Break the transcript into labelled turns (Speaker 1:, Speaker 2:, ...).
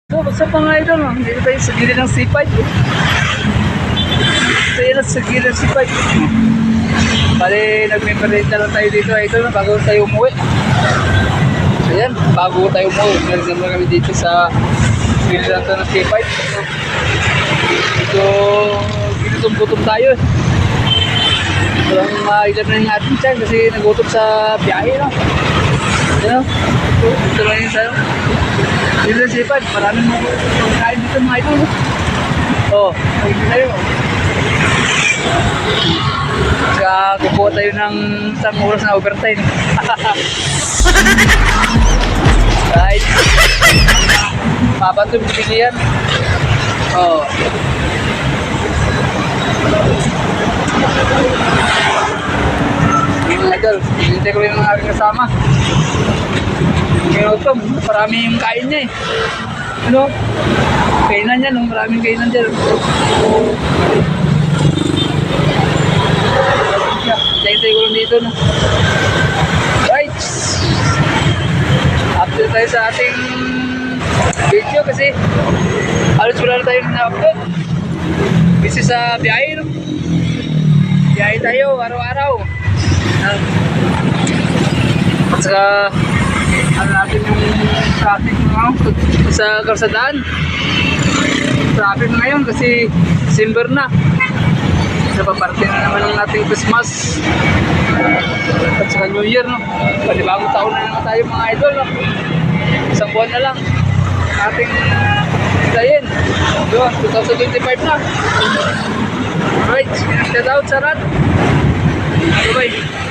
Speaker 1: So, basta pa nga ito, no? Dito tayo sa gilid ng C5. Tayo na sa gilid ng C5. Bali, nagme-parenta lang tayo dito, idol, no? Bago tayo umuwi. So, yan, bago tayo umuwi. Meron naman kami dito sa gilid lang ng C5. Dito, ginutom-gutom tayo. Walang ilan na yung ating tiyan kasi nagutom sa biyahe, no? Yan, no? Ito lang yun sa'yo. Dito sa C5, maraming mga kain dito mga idol, no? Oo, dito tayo. Saka kukuha tayo ng isang oras na overtime. Right. Papan ito bibigyan. Oo. Yung idol, hinintay ko rin ang aking kasama. Ngayon ito, marami yung kain niya eh. Ano? Kainan niya, no? Maraming kainan dyan. Hintay ko lang dito, no? Right! Update tayo sa ating video kasi halos wala na tayong na-upload. Busy sa biyahe, no? Biyahe tayo araw-araw. At saka ano natin yung traffic sa kalsadaan. Traffic ngayon kasi December na. Napaparte na naman ang ating Christmas at saka New Year, no? Panibagong taon na naman tayo mga idol, no? Isang buwan na lang ating tayin. 2025 na. Alright, shout out sa lahat. Bye-bye.